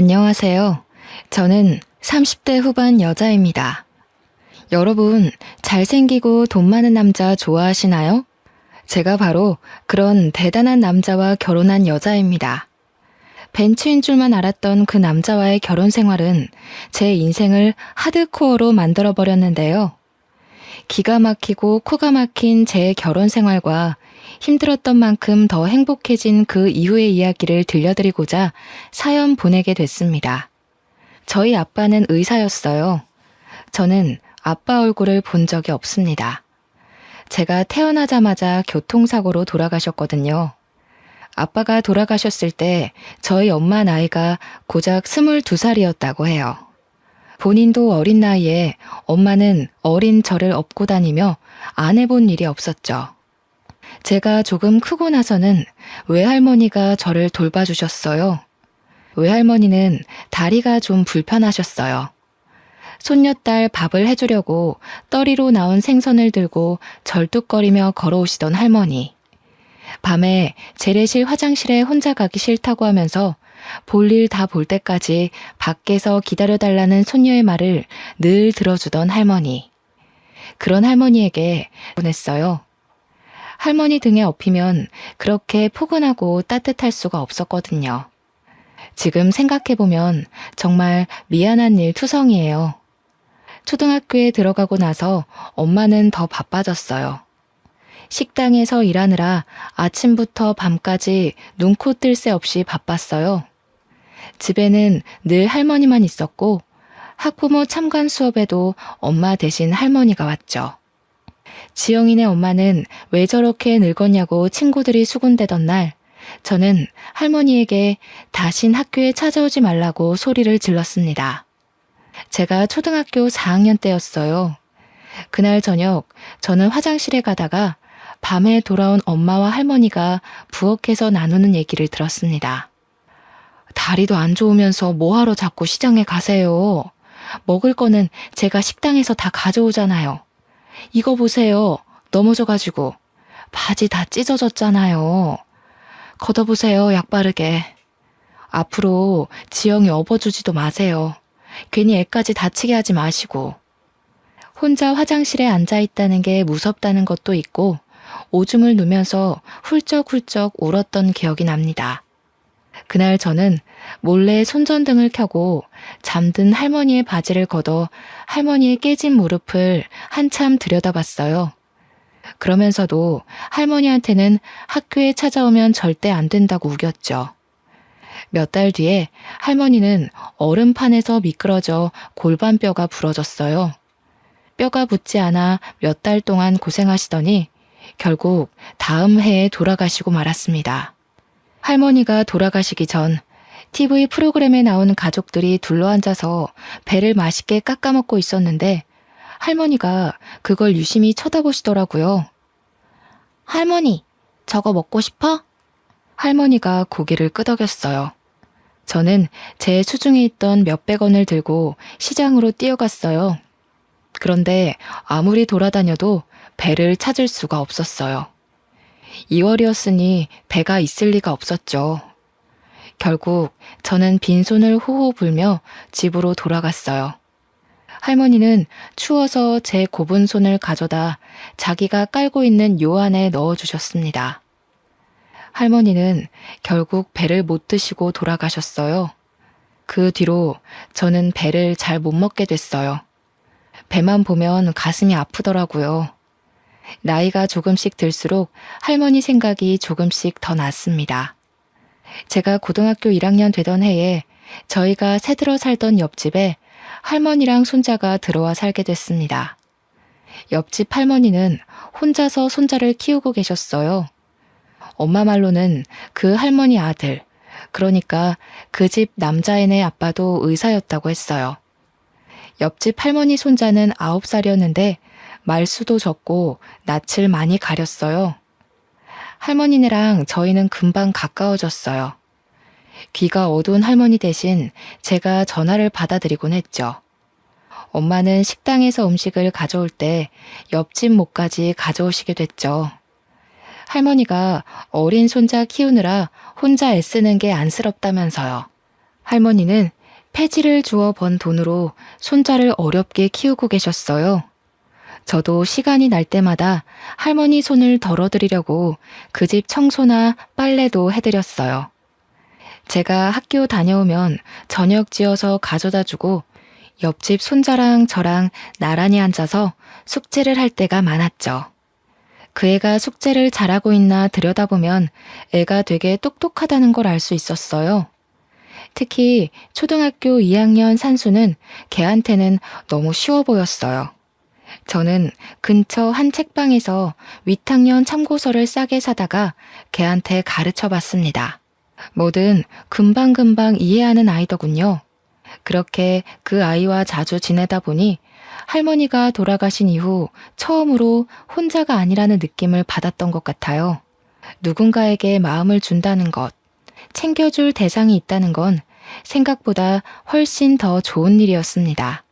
안녕하세요. 저는 30대 후반 여자입니다. 여러분, 잘생기고 돈 많은 남자 좋아하시나요? 제가 바로 그런 대단한 남자와 결혼한 여자입니다. 벤츠인 줄만 알았던 그 남자와의 결혼 생활은 제 인생을 하드코어로 만들어버렸는데요. 기가 막히고 코가 막힌 제 결혼 생활과 힘들었던 만큼 더 행복해진 그 이후의 이야기를 들려드리고자 사연 보내게 됐습니다. 저희 아빠는 의사였어요. 저는 아빠 얼굴을 본 적이 없습니다. 제가 태어나자마자 교통사고로 돌아가셨거든요. 아빠가 돌아가셨을 때 저희 엄마 나이가 고작 22살이었다고 해요. 본인도 어린 나이에 엄마는 어린 저를 업고 다니며 안 해본 일이 없었죠. 제가 조금 크고 나서는 외할머니가 저를 돌봐주셨어요. 외할머니는 다리가 좀 불편하셨어요. 손녀딸 밥을 해주려고 떠리로 나온 생선을 들고 절뚝거리며 걸어오시던 할머니. 밤에 재래실 화장실에 혼자 가기 싫다고 하면서 볼일 다 볼 때까지 밖에서 기다려달라는 손녀의 말을 늘 들어주던 할머니. 그런 할머니에게 보냈어요. 할머니 등에 업히면 그렇게 포근하고 따뜻할 수가 없었거든요. 지금 생각해보면 정말 미안한 일 투성이에요. 초등학교에 들어가고 나서 엄마는 더 바빠졌어요. 식당에서 일하느라 아침부터 밤까지 눈코 뜰 새 없이 바빴어요. 집에는 늘 할머니만 있었고 학부모 참관 수업에도 엄마 대신 할머니가 왔죠. 지영이네 엄마는 왜 저렇게 늙었냐고 친구들이 수군대던 날 저는 할머니에게 다신 학교에 찾아오지 말라고 소리를 질렀습니다. 제가 초등학교 4학년 때였어요. 그날 저녁 저는 화장실에 가다가 밤에 돌아온 엄마와 할머니가 부엌에서 나누는 얘기를 들었습니다. 다리도 안 좋으면서 뭐하러 자꾸 시장에 가세요. 먹을 거는 제가 식당에서 다 가져오잖아요. 이거 보세요. 넘어져가지고 바지 다 찢어졌잖아요. 걷어보세요. 약 바르게. 앞으로 지영이 업어주지도 마세요. 괜히 애까지 다치게 하지 마시고. 혼자 화장실에 앉아있다는 게 무섭다는 것도 있고 오줌을 누면서 훌쩍훌쩍 울었던 기억이 납니다. 그날 저는 몰래 손전등을 켜고 잠든 할머니의 바지를 걷어 할머니의 깨진 무릎을 한참 들여다봤어요. 그러면서도 할머니한테는 학교에 찾아오면 절대 안 된다고 우겼죠. 몇 달 뒤에 할머니는 얼음판에서 미끄러져 골반뼈가 부러졌어요. 뼈가 붙지 않아 몇 달 동안 고생하시더니 결국 다음 해에 돌아가시고 말았습니다. 할머니가 돌아가시기 전 TV 프로그램에 나온 가족들이 둘러앉아서 배를 맛있게 깎아먹고 있었는데 할머니가 그걸 유심히 쳐다보시더라고요. 할머니, 저거 먹고 싶어? 할머니가 고개를 끄덕였어요. 저는 제 수중에 있던 몇백 원을 들고 시장으로 뛰어갔어요. 그런데 아무리 돌아다녀도 배를 찾을 수가 없었어요. 2월이었으니 배가 있을 리가 없었죠. 결국 저는 빈손을 호호 불며 집으로 돌아갔어요. 할머니는 추워서 제 곱은 손을 가져다 자기가 깔고 있는 요 안에 넣어주셨습니다. 할머니는 결국 배를 못 드시고 돌아가셨어요. 그 뒤로 저는 배를 잘 못 먹게 됐어요. 배만 보면 가슴이 아프더라고요. 나이가 조금씩 들수록 할머니 생각이 조금씩 더 났습니다. 제가 고등학교 1학년 되던 해에 저희가 새들어 살던 옆집에 할머니랑 손자가 들어와 살게 됐습니다. 옆집 할머니는 혼자서 손자를 키우고 계셨어요. 엄마 말로는 그 할머니 아들, 그러니까 그 집 남자애네 아빠도 의사였다고 했어요. 옆집 할머니 손자는 9살이었는데 말수도 적고 낯을 많이 가렸어요. 할머니네랑 저희는 금방 가까워졌어요. 귀가 어두운 할머니 대신 제가 전화를 받아드리곤 했죠. 엄마는 식당에서 음식을 가져올 때 옆집 목까지 가져오시게 됐죠. 할머니가 어린 손자 키우느라 혼자 애쓰는 게 안쓰럽다면서요. 할머니는 폐지를 주워 번 돈으로 손자를 어렵게 키우고 계셨어요. 저도 시간이 날 때마다 할머니 손을 덜어드리려고 그 집 청소나 빨래도 해드렸어요. 제가 학교 다녀오면 저녁 지어서 가져다 주고 옆집 손자랑 저랑 나란히 앉아서 숙제를 할 때가 많았죠. 그 애가 숙제를 잘하고 있나 들여다보면 애가 되게 똑똑하다는 걸 알 수 있었어요. 특히 초등학교 2학년 산수는 걔한테는 너무 쉬워 보였어요. 저는 근처 한 책방에서 윗학년 참고서를 싸게 사다가 걔한테 가르쳐 봤습니다. 뭐든 금방금방 이해하는 아이더군요. 그렇게 그 아이와 자주 지내다 보니 할머니가 돌아가신 이후 처음으로 혼자가 아니라는 느낌을 받았던 것 같아요. 누군가에게 마음을 준다는 것, 챙겨줄 대상이 있다는 건 생각보다 훨씬 더 좋은 일이었습니다.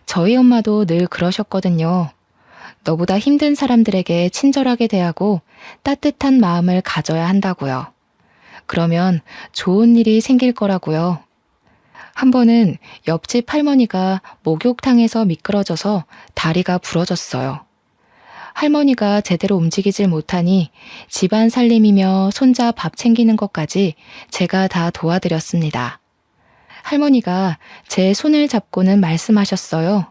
저희 엄마도 늘 그러셨거든요. 너보다 힘든 사람들에게 친절하게 대하고 따뜻한 마음을 가져야 한다고요. 그러면 좋은 일이 생길 거라고요. 한 번은 옆집 할머니가 목욕탕에서 미끄러져서 다리가 부러졌어요. 할머니가 제대로 움직이질 못하니 집안 살림이며 손자 밥 챙기는 것까지 제가 다 도와드렸습니다. 할머니가 제 손을 잡고는 말씀하셨어요.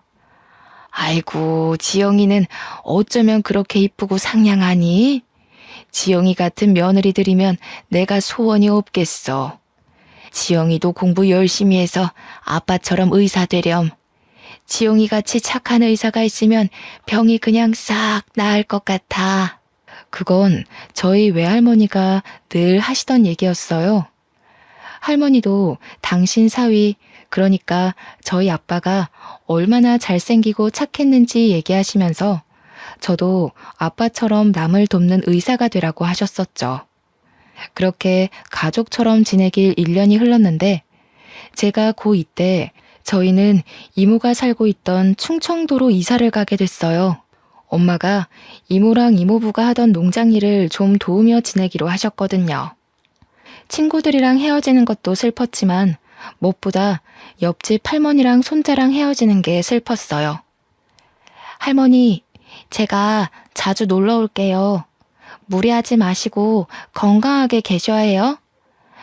아이고, 지영이는 어쩌면 그렇게 이쁘고 상냥하니? 지영이 같은 며느리들이면 내가 소원이 없겠어. 지영이도 공부 열심히 해서 아빠처럼 의사 되렴. 지영이 같이 착한 의사가 있으면 병이 그냥 싹 나을 것 같아. 그건 저희 외할머니가 늘 하시던 얘기였어요. 할머니도 당신 사위, 그러니까 저희 아빠가 얼마나 잘생기고 착했는지 얘기하시면서 저도 아빠처럼 남을 돕는 의사가 되라고 하셨었죠. 그렇게 가족처럼 지내길 1년이 흘렀는데 제가 고2 때 저희는 이모가 살고 있던 충청도로 이사를 가게 됐어요. 엄마가 이모랑 이모부가 하던 농장 일을 좀 도우며 지내기로 하셨거든요. 친구들이랑 헤어지는 것도 슬펐지만 무엇보다 옆집 할머니랑 손자랑 헤어지는 게 슬펐어요. 할머니, 제가 자주 놀러 올게요. 무리하지 마시고 건강하게 계셔야 해요.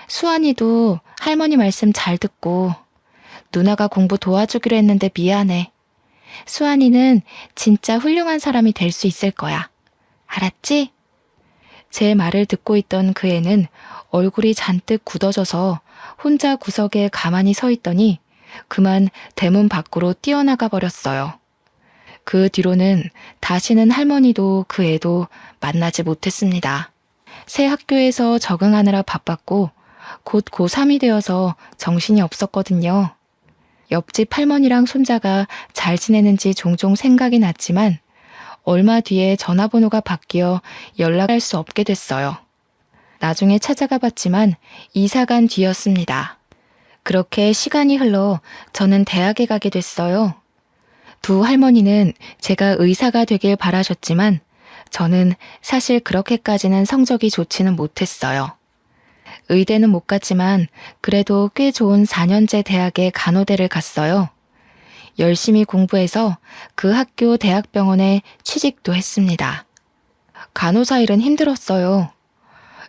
수환이도 할머니 말씀 잘 듣고 누나가 공부 도와주기로 했는데 미안해. 수환이는 진짜 훌륭한 사람이 될 수 있을 거야. 알았지? 제 말을 듣고 있던 그 애는 얼굴이 잔뜩 굳어져서 혼자 구석에 가만히 서 있더니 그만 대문 밖으로 뛰어나가 버렸어요. 그 뒤로는 다시는 할머니도 그 애도 만나지 못했습니다. 새 학교에서 적응하느라 바빴고 곧 고3이 되어서 정신이 없었거든요. 옆집 할머니랑 손자가 잘 지내는지 종종 생각이 났지만 얼마 뒤에 전화번호가 바뀌어 연락할 수 없게 됐어요. 나중에 찾아가 봤지만 이사 간 뒤였습니다. 그렇게 시간이 흘러 저는 대학에 가게 됐어요. 두 할머니는 제가 의사가 되길 바라셨지만 저는 사실 그렇게까지는 성적이 좋지는 못했어요. 의대는 못 갔지만 그래도 꽤 좋은 4년제 대학에 간호대를 갔어요. 열심히 공부해서 그 학교 대학병원에 취직도 했습니다. 간호사 일은 힘들었어요.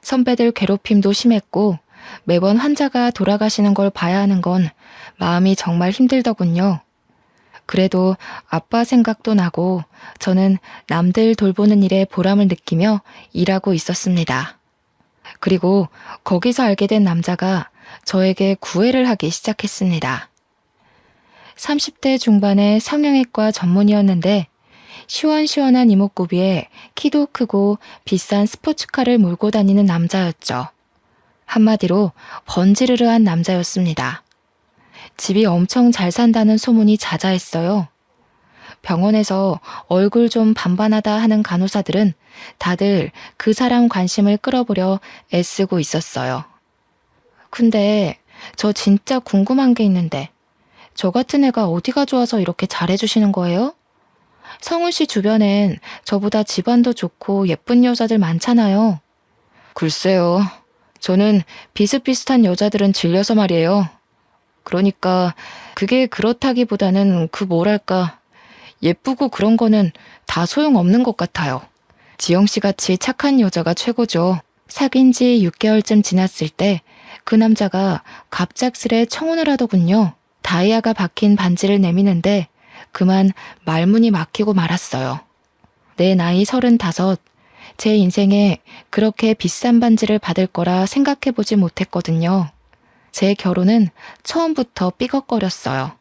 선배들 괴롭힘도 심했고 매번 환자가 돌아가시는 걸 봐야 하는 건 마음이 정말 힘들더군요. 그래도 아빠 생각도 나고 저는 남들 돌보는 일에 보람을 느끼며 일하고 있었습니다. 그리고 거기서 알게 된 남자가 저에게 구애를 하기 시작했습니다. 30대 중반의 성형외과 전문의였는데 시원시원한 이목구비에 키도 크고 비싼 스포츠카를 몰고 다니는 남자였죠. 한마디로 번지르르한 남자였습니다. 집이 엄청 잘 산다는 소문이 자자했어요. 병원에서 얼굴 좀 반반하다 하는 간호사들은 다들 그 사람 관심을 끌어보려 애쓰고 있었어요. 근데 저 진짜 궁금한 게 있는데 저 같은 애가 어디가 좋아서 이렇게 잘해주시는 거예요? 성훈 씨 주변엔 저보다 집안도 좋고 예쁜 여자들 많잖아요. 글쎄요. 저는 비슷비슷한 여자들은 질려서 말이에요. 그러니까 그게 그렇다기보다는 예쁘고 그런 거는 다 소용없는 것 같아요. 지영 씨 같이 착한 여자가 최고죠. 사귄 지 6개월쯤 지났을 때 그 남자가 갑작스레 청혼을 하더군요. 다이아가 박힌 반지를 내미는데 그만 말문이 막히고 말았어요. 내 나이 35, 제 인생에 그렇게 비싼 반지를 받을 거라 생각해보지 못했거든요. 제 결혼은 처음부터 삐걱거렸어요.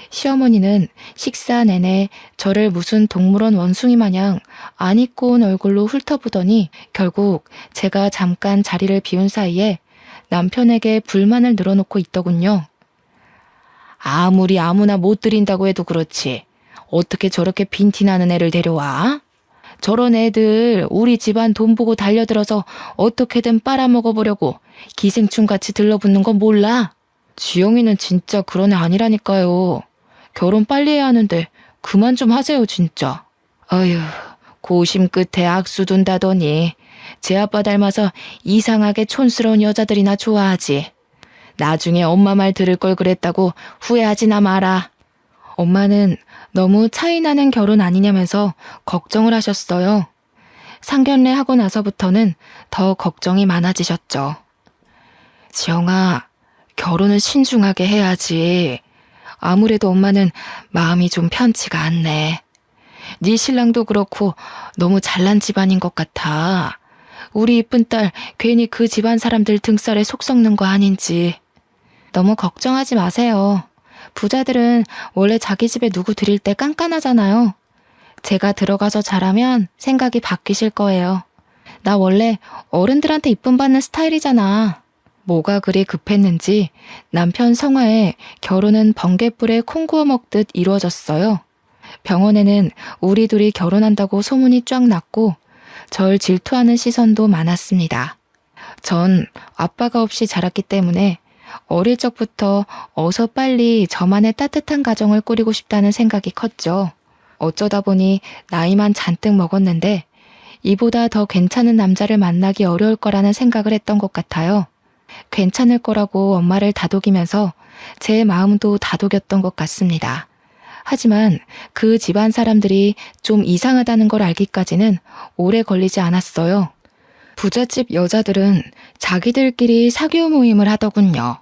시어머니는 식사 내내 저를 무슨 동물원 원숭이 마냥 안 입고 온 얼굴로 훑어보더니 결국 제가 잠깐 자리를 비운 사이에 남편에게 불만을 늘어놓고 있더군요. 아무리 아무나 못 드린다고 해도 그렇지. 어떻게 저렇게 빈티나는 애를 데려와? 저런 애들 우리 집안 돈 보고 달려들어서 어떻게든 빨아먹어보려고 기생충같이 들러붙는 건 몰라? 지영이는 진짜 그런 애 아니라니까요. 결혼 빨리 해야 하는데 그만 좀 하세요 진짜. 어휴, 고심 끝에 악수 둔다더니 제 아빠 닮아서 이상하게 촌스러운 여자들이나 좋아하지. 나중에 엄마 말 들을 걸 그랬다고 후회하지나 마라. 엄마는 너무 차이나는 결혼 아니냐면서 걱정을 하셨어요. 상견례 하고 나서부터는 더 걱정이 많아지셨죠. 지영아, 결혼은 신중하게 해야지. 아무래도 엄마는 마음이 좀 편치가 않네. 네 신랑도 그렇고 너무 잘난 집안인 것 같아. 우리 이쁜 딸 괜히 그 집안 사람들 등살에 속 썩는 거 아닌지. 너무 걱정하지 마세요. 부자들은 원래 자기 집에 누구 들일 때 깐깐하잖아요. 제가 들어가서 잘하면 생각이 바뀌실 거예요. 나 원래 어른들한테 이쁨 받는 스타일이잖아. 뭐가 그리 급했는지 남편 성화에 결혼은 번갯불에 콩 구워 먹듯 이루어졌어요. 병원에는 우리 둘이 결혼한다고 소문이 쫙 났고 절 질투하는 시선도 많았습니다. 전 아빠가 없이 자랐기 때문에 어릴 적부터 어서 빨리 저만의 따뜻한 가정을 꾸리고 싶다는 생각이 컸죠. 어쩌다 보니 나이만 잔뜩 먹었는데 이보다 더 괜찮은 남자를 만나기 어려울 거라는 생각을 했던 것 같아요. 괜찮을 거라고 엄마를 다독이면서 제 마음도 다독였던 것 같습니다. 하지만 그 집안 사람들이 좀 이상하다는 걸 알기까지는 오래 걸리지 않았어요. 부잣집 여자들은 자기들끼리 사교 모임을 하더군요.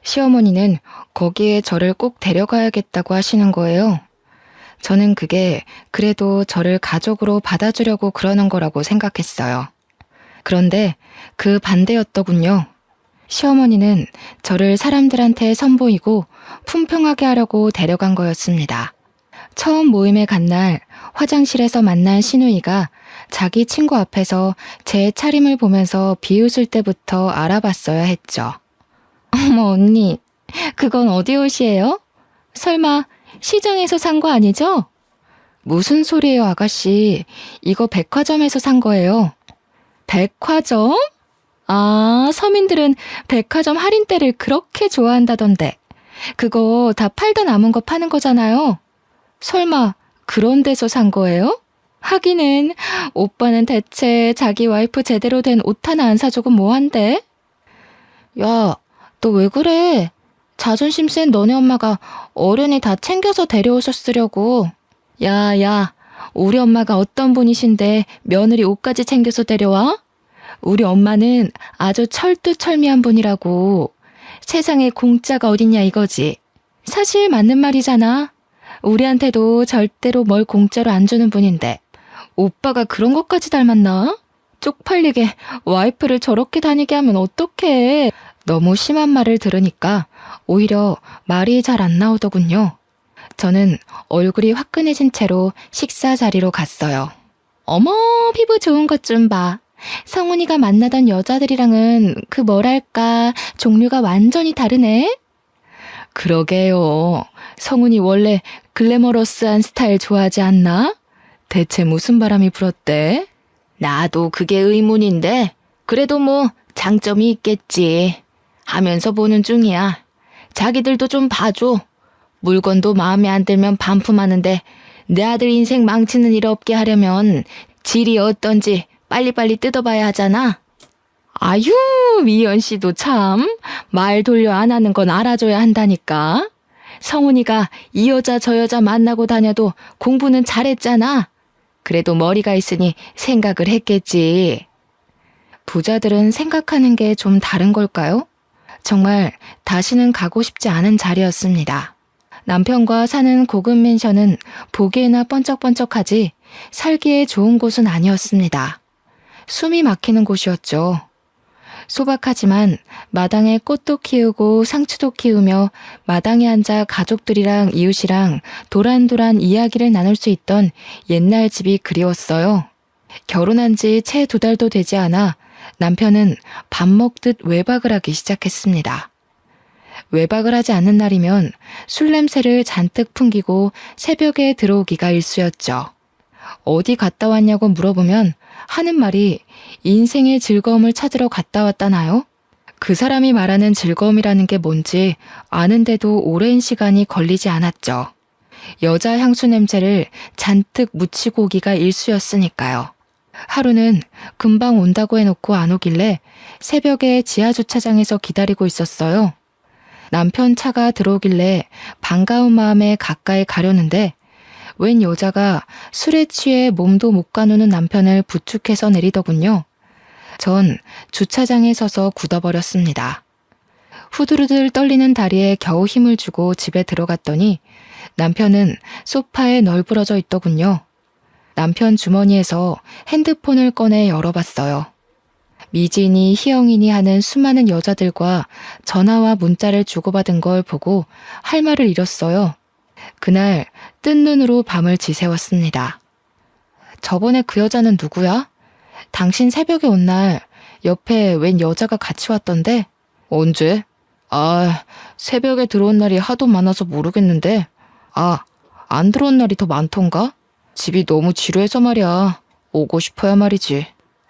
시어머니는 거기에 저를 꼭 데려가야겠다고 하시는 거예요. 저는 그게 그래도 저를 가족으로 받아주려고 그러는 거라고 생각했어요. 그런데 그 반대였더군요. 시어머니는 저를 사람들한테 선보이고 품평하게 하려고 데려간 거였습니다. 처음 모임에 간 날 화장실에서 만난 시누이가 자기 친구 앞에서 제 차림을 보면서 비웃을 때부터 알아봤어야 했죠. 어머 언니, 그건 어디 옷이에요? 설마 시장에서 산 거 아니죠? 무슨 소리예요 아가씨, 이거 백화점에서 산 거예요. 백화점? 아, 서민들은 백화점 할인대를 그렇게 좋아한다던데. 그거 다 팔다 남은 거 파는 거잖아요. 설마 그런 데서 산 거예요? 하기는 오빠는 대체 자기 와이프 제대로 된 옷 하나 안 사주고 뭐한대? 야, 너 왜 그래? 자존심 센 너네 엄마가 어른이 다 챙겨서 데려오셨으려고. 야, 우리 엄마가 어떤 분이신데 며느리 옷까지 챙겨서 데려와? 우리 엄마는 아주 철두철미한 분이라고. 세상에 공짜가 어딨냐 이거지. 사실 맞는 말이잖아. 우리한테도 절대로 뭘 공짜로 안 주는 분인데 오빠가 그런 것까지 닮았나? 쪽팔리게 와이프를 저렇게 다니게 하면 어떡해. 너무 심한 말을 들으니까 오히려 말이 잘 안 나오더군요. 저는 얼굴이 화끈해진 채로 식사 자리로 갔어요. 어머, 피부 좋은 것 좀 봐. 성훈이가 만나던 여자들이랑은 그 뭐랄까 종류가 완전히 다르네. 그러게요. 성훈이 원래 글래머러스한 스타일 좋아하지 않나? 대체 무슨 바람이 불었대? 나도 그게 의문인데 그래도 뭐 장점이 있겠지 하면서 보는 중이야. 자기들도 좀 봐줘. 물건도 마음에 안 들면 반품하는데 내 아들 인생 망치는 일 없게 하려면 질이 어떤지 빨리빨리 뜯어봐야 하잖아. 아유, 미연 씨도 참 말 돌려 안 하는 건 알아줘야 한다니까. 성훈이가 이 여자 저 여자 만나고 다녀도 공부는 잘했잖아. 그래도 머리가 있으니 생각을 했겠지. 부자들은 생각하는 게 좀 다른 걸까요? 정말 다시는 가고 싶지 않은 자리였습니다. 남편과 사는 고급 맨션은 보기에나 번쩍번쩍하지 살기에 좋은 곳은 아니었습니다. 숨이 막히는 곳이었죠. 소박하지만 마당에 꽃도 키우고 상추도 키우며 마당에 앉아 가족들이랑 이웃이랑 도란도란 이야기를 나눌 수 있던 옛날 집이 그리웠어요. 결혼한 지 채 2달도 되지 않아 남편은 밥 먹듯 외박을 하기 시작했습니다. 외박을 하지 않는 날이면 술 냄새를 잔뜩 풍기고 새벽에 들어오기가 일쑤였죠. 어디 갔다 왔냐고 물어보면 하는 말이 인생의 즐거움을 찾으러 갔다 왔다나요? 그 사람이 말하는 즐거움이라는 게 뭔지 아는데도 오랜 시간이 걸리지 않았죠. 여자 향수 냄새를 잔뜩 묻히고 오기가 일쑤였으니까요. 하루는 금방 온다고 해놓고 안 오길래 새벽에 지하주차장에서 기다리고 있었어요. 남편 차가 들어오길래 반가운 마음에 가까이 가려는데 웬 여자가 술에 취해 몸도 못 가누는 남편을 부축해서 내리더군요. 전 주차장에 서서 굳어버렸습니다. 후들후들 떨리는 다리에 겨우 힘을 주고 집에 들어갔더니 남편은 소파에 널브러져 있더군요. 남편 주머니에서 핸드폰을 꺼내 열어봤어요. 미진이, 희영이니 하는 수많은 여자들과 전화와 문자를 주고받은 걸 보고 할 말을 잃었어요. 그날 뜬 눈으로 밤을 지새웠습니다. 저번에 그 여자는 누구야? 당신 새벽에 온 날 옆에 웬 여자가 같이 왔던데? 언제? 새벽에 들어온 날이 하도 많아서 모르겠는데. 안 들어온 날이 더 많던가? 집이 너무 지루해서 말이야. 오고 싶어야 말이지.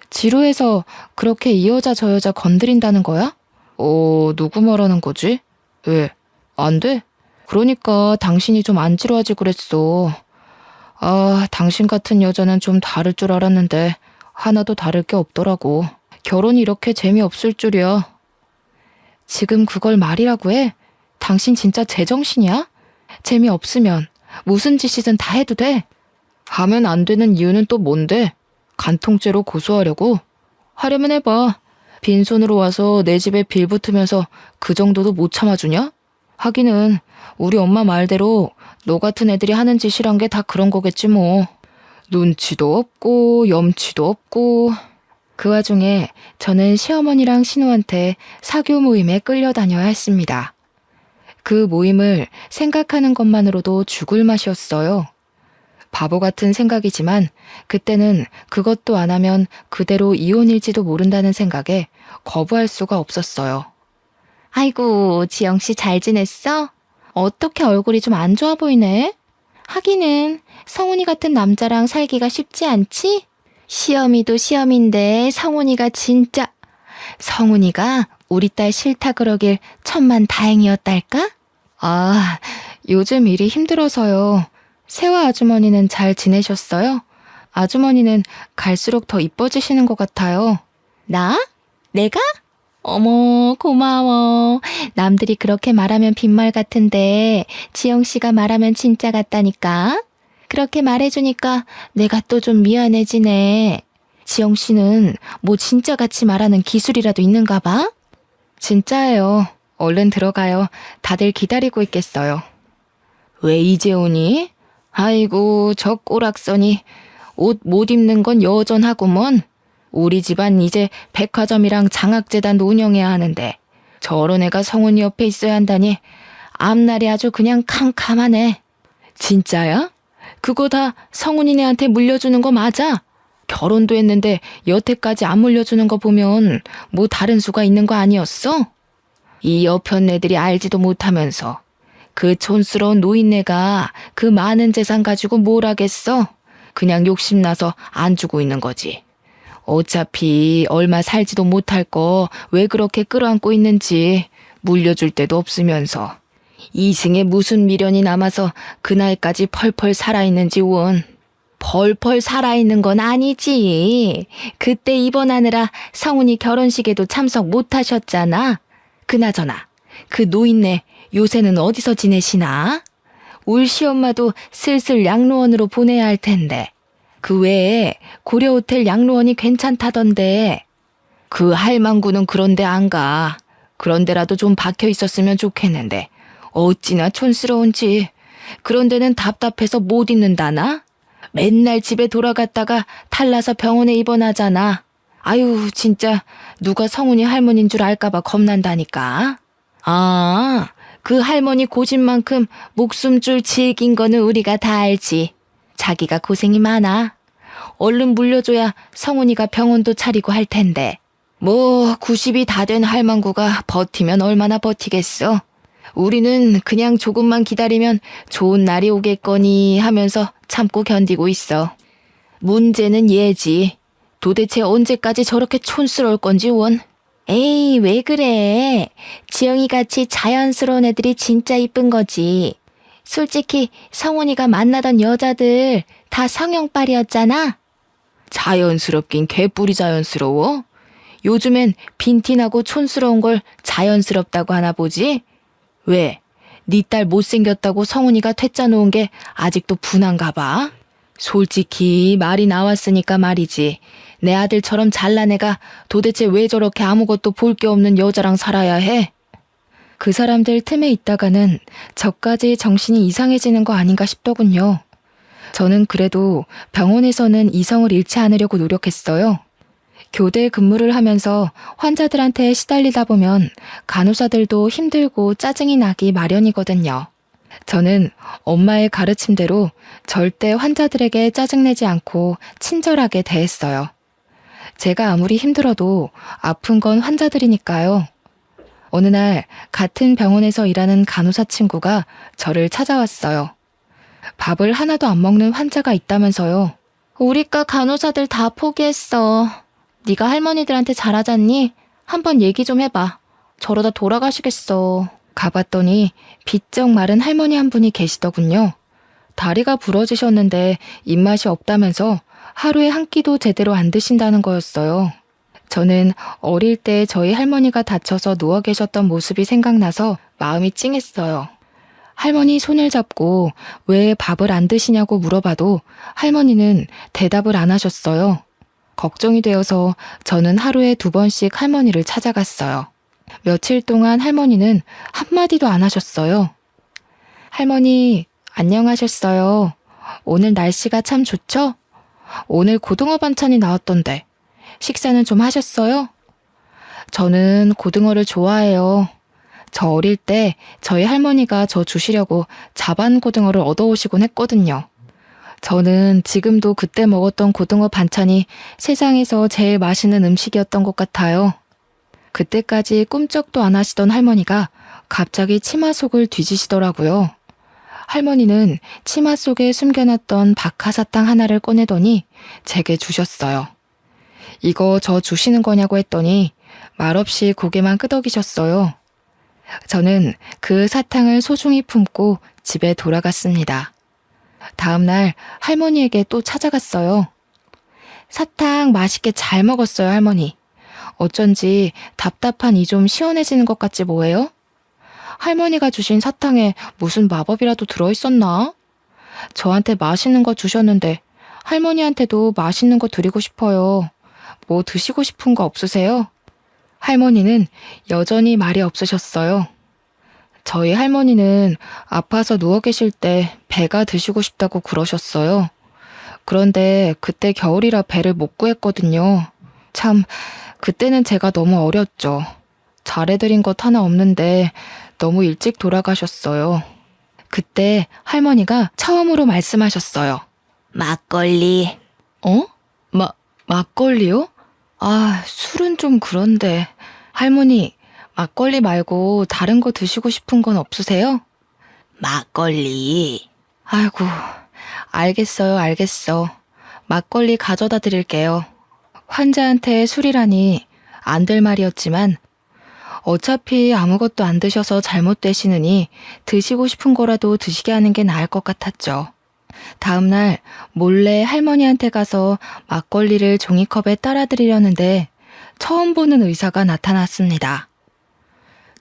지루해서 그렇게 이 여자 저 여자 건드린다는 거야? 누구 말하는 거지? 왜? 안 돼? 그러니까 당신이 좀 안 지루하지 그랬어. 당신 같은 여자는 좀 다를 줄 알았는데 하나도 다를 게 없더라고. 결혼이 이렇게 재미없을 줄이야. 지금 그걸 말이라고 해? 당신 진짜 제정신이야? 재미없으면 무슨 짓이든 다 해도 돼? 하면 안 되는 이유는 또 뭔데? 간통죄로 고소하려고? 하려면 해봐. 빈손으로 와서 내 집에 빌붙으면서 그 정도도 못 참아주냐? 하기는 우리 엄마 말대로 너 같은 애들이 하는 짓이란 게 다 그런 거겠지 뭐. 눈치도 없고 염치도 없고. 그 와중에 저는 시어머니랑 신우한테 사교 모임에 끌려다녀야 했습니다. 그 모임을 생각하는 것만으로도 죽을 맛이었어요. 바보 같은 생각이지만 그때는 그것도 안 하면 그대로 이혼일지도 모른다는 생각에 거부할 수가 없었어요. 아이고, 지영씨 잘 지냈어? 어떻게 얼굴이 좀 안 좋아 보이네? 하기는 성훈이 같은 남자랑 살기가 쉽지 않지? 시어미도 시어미인데 성훈이가 진짜... 성훈이가 우리 딸 싫다 그러길 천만 다행이었달까? 요즘 일이 힘들어서요. 세화 아주머니는 잘 지내셨어요? 아주머니는 갈수록 더 이뻐지시는 것 같아요. 나? 내가? 어머, 고마워. 남들이 그렇게 말하면 빈말 같은데 지영씨가 말하면 진짜 같다니까. 그렇게 말해주니까 내가 또 좀 미안해지네. 지영씨는 뭐 진짜같이 말하는 기술이라도 있는가 봐? 진짜예요. 얼른 들어가요. 다들 기다리고 있겠어요. 왜 이제 오니? 아이고, 저 꼬락서니 옷 못 입는 건 여전하구먼. 우리 집안 이제 백화점이랑 장학재단도 운영해야 하는데 저런 애가 성훈이 옆에 있어야 한다니 앞날이 아주 그냥 캄캄하네. 진짜야? 그거 다 성훈이네한테 물려주는 거 맞아? 결혼도 했는데 여태까지 안 물려주는 거 보면 뭐 다른 수가 있는 거 아니었어? 이 여편 애들이 알지도 못하면서 그 촌스러운 노인네가 그 많은 재산 가지고 뭘 하겠어? 그냥 욕심나서 안 주고 있는 거지. 어차피 얼마 살지도 못할 거 왜 그렇게 끌어안고 있는지 물려줄 데도 없으면서 이승에 무슨 미련이 남아서 그 나이까지 펄펄 살아있는지 원. 펄펄 살아있는 건 아니지. 그때 입원하느라 성훈이 결혼식에도 참석 못하셨잖아. 그나저나 그 노인네 요새는 어디서 지내시나? 울 시엄마도 슬슬 양로원으로 보내야 할 텐데. 그 외에 고려호텔 양로원이 괜찮다던데. 그 할망구는 그런데 안 가. 그런데라도 좀 박혀 있었으면 좋겠는데 어찌나 촌스러운지. 그런 데는 답답해서 못 있는다나? 맨날 집에 돌아갔다가 탈나서 병원에 입원하잖아. 아유, 진짜 누가 성훈이 할머니인 줄 알까봐 겁난다니까. 아, 그 할머니 고집만큼 목숨줄 질긴 거는 우리가 다 알지. 자기가 고생이 많아. 얼른 물려줘야 성훈이가 병원도 차리고 할 텐데. 뭐 90이 다 된 할망구가 버티면 얼마나 버티겠어. 우리는 그냥 조금만 기다리면 좋은 날이 오겠거니 하면서 참고 견디고 있어. 문제는 얘지. 도대체 언제까지 저렇게 촌스러울 건지 원. 에이, 왜 그래. 지영이같이 자연스러운 애들이 진짜 이쁜 거지. 솔직히 성훈이가 만나던 여자들 다 성형빨이었잖아. 자연스럽긴 개뿔이 자연스러워. 요즘엔 빈티나고 촌스러운 걸 자연스럽다고 하나 보지? 왜? 네 딸 못생겼다고 성훈이가 퇴짜 놓은 게 아직도 분한가 봐? 솔직히 말이 나왔으니까 말이지. 내 아들처럼 잘난 애가 도대체 왜 저렇게 아무것도 볼 게 없는 여자랑 살아야 해? 그 사람들 틈에 있다가는 저까지 정신이 이상해지는 거 아닌가 싶더군요. 저는 그래도 병원에서는 이성을 잃지 않으려고 노력했어요. 교대 근무를 하면서 환자들한테 시달리다 보면 간호사들도 힘들고 짜증이 나기 마련이거든요. 저는 엄마의 가르침대로 절대 환자들에게 짜증내지 않고 친절하게 대했어요. 제가 아무리 힘들어도 아픈 건 환자들이니까요. 어느 날 같은 병원에서 일하는 간호사 친구가 저를 찾아왔어요. 밥을 하나도 안 먹는 환자가 있다면서요. 우리과 간호사들 다 포기했어. 네가 할머니들한테 잘하잖니? 한번 얘기 좀 해봐. 저러다 돌아가시겠어. 가봤더니 비쩍 마른 할머니 한 분이 계시더군요. 다리가 부러지셨는데 입맛이 없다면서 하루에 한 끼도 제대로 안 드신다는 거였어요. 저는 어릴 때 저희 할머니가 다쳐서 누워 계셨던 모습이 생각나서 마음이 찡했어요. 할머니 손을 잡고 왜 밥을 안 드시냐고 물어봐도 할머니는 대답을 안 하셨어요. 걱정이 되어서 저는 하루에 2번씩 할머니를 찾아갔어요. 며칠 동안 할머니는 한마디도 안 하셨어요. 할머니, 안녕하셨어요. 오늘 날씨가 참 좋죠? 오늘 고등어 반찬이 나왔던데 식사는 좀 하셨어요? 저는 고등어를 좋아해요. 저 어릴 때 저희 할머니가 저 주시려고 자반 고등어를 얻어오시곤 했거든요. 저는 지금도 그때 먹었던 고등어 반찬이 세상에서 제일 맛있는 음식이었던 것 같아요. 그때까지 꿈쩍도 안 하시던 할머니가 갑자기 치마 속을 뒤지시더라고요. 할머니는 치마 속에 숨겨놨던 박하사탕 하나를 꺼내더니 제게 주셨어요. 이거 저 주시는 거냐고 했더니 말없이 고개만 끄덕이셨어요. 저는 그 사탕을 소중히 품고 집에 돌아갔습니다. 다음 날 할머니에게 또 찾아갔어요. 사탕 맛있게 잘 먹었어요, 할머니. 어쩐지 답답한 이 좀 시원해지는 것 같지 뭐예요? 할머니가 주신 사탕에 무슨 마법이라도 들어있었나? 저한테 맛있는 거 주셨는데 할머니한테도 맛있는 거 드리고 싶어요. 뭐 드시고 싶은 거 없으세요? 할머니는 여전히 말이 없으셨어요. 저희 할머니는 아파서 누워 계실 때 배가 드시고 싶다고 그러셨어요. 그런데 그때 겨울이라 배를 못 구했거든요. 참, 그때는 제가 너무 어렸죠. 잘해드린 것 하나 없는데 너무 일찍 돌아가셨어요. 그때 할머니가 처음으로 말씀하셨어요. 막걸리. 어? 막걸리요? 아, 술은 좀 그런데. 할머니, 막걸리 말고 다른 거 드시고 싶은 건 없으세요? 막걸리. 아이고, 알겠어요, 알겠어. 막걸리 가져다 드릴게요. 환자한테 술이라니 안 될 말이었지만 어차피 아무것도 안 드셔서 잘못되시느니 드시고 싶은 거라도 드시게 하는 게 나을 것 같았죠. 다음날 몰래 할머니한테 가서 막걸리를 종이컵에 따라드리려는데 처음 보는 의사가 나타났습니다.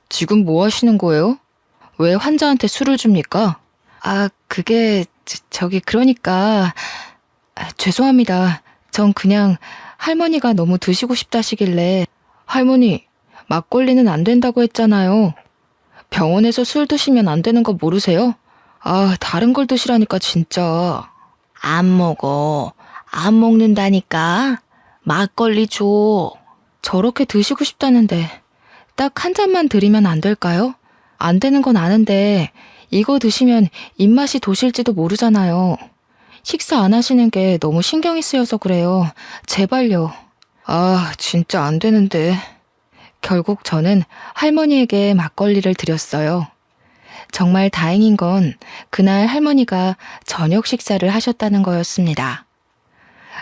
지금 뭐 하시는 거예요? 왜 환자한테 술을 줍니까? 그게 저기 그러니까 죄송합니다. 전 그냥 할머니가 너무 드시고 싶다시길래 할머니, 막걸리는 안 된다고 했잖아요. 병원에서 술 드시면 안 되는 거 모르세요? 다른 걸 드시라니까 진짜. 안 먹어. 안 먹는다니까. 막걸리 줘. 저렇게 드시고 싶다는데 딱 한 잔만 드리면 안 될까요? 안 되는 건 아는데 이거 드시면 입맛이 도실지도 모르잖아요. 식사 안 하시는 게 너무 신경이 쓰여서 그래요. 제발요. 진짜 안 되는데. 결국 저는 할머니에게 막걸리를 드렸어요. 정말 다행인 건 그날 할머니가 저녁 식사를 하셨다는 거였습니다.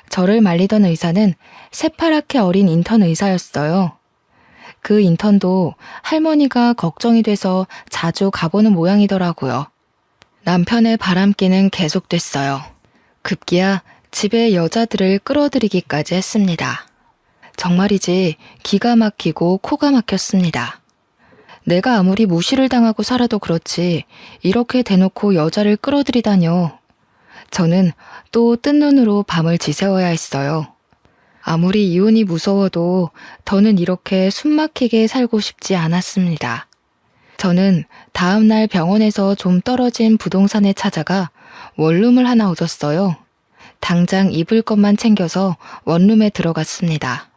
저를 말리던 의사는 새파랗게 어린 인턴 의사였어요. 그 인턴도 할머니가 걱정이 돼서 자주 가보는 모양이더라고요. 남편의 바람기는 계속됐어요. 급기야 집에 여자들을 끌어들이기까지 했습니다. 정말이지 기가 막히고 코가 막혔습니다. 내가 아무리 무시를 당하고 살아도 그렇지 이렇게 대놓고 여자를 끌어들이다뇨. 저는 또 뜬 눈으로 밤을 지새워야 했어요. 아무리 이혼이 무서워도 더는 이렇게 숨막히게 살고 싶지 않았습니다. 저는 다음 날 병원에서 좀 떨어진 부동산에 찾아가 원룸을 하나 얻었어요. 당장 입을 것만 챙겨서 원룸에 들어갔습니다.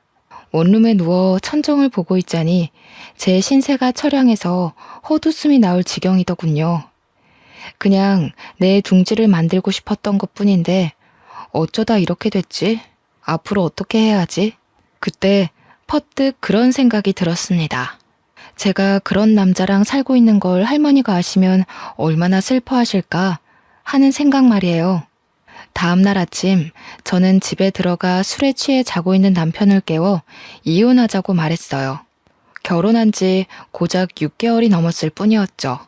원룸에 누워 천정을 보고 있자니 제 신세가 처량해서 헛웃음이 나올 지경이더군요. 그냥 내 둥지를 만들고 싶었던 것뿐인데 어쩌다 이렇게 됐지? 앞으로 어떻게 해야 하지? 그때 퍼뜩 그런 생각이 들었습니다. 제가 그런 남자랑 살고 있는 걸 할머니가 아시면 얼마나 슬퍼하실까 하는 생각 말이에요. 다음 날 아침 저는 집에 들어가 술에 취해 자고 있는 남편을 깨워 이혼하자고 말했어요. 결혼한 지 고작 6개월이 넘었을 뿐이었죠.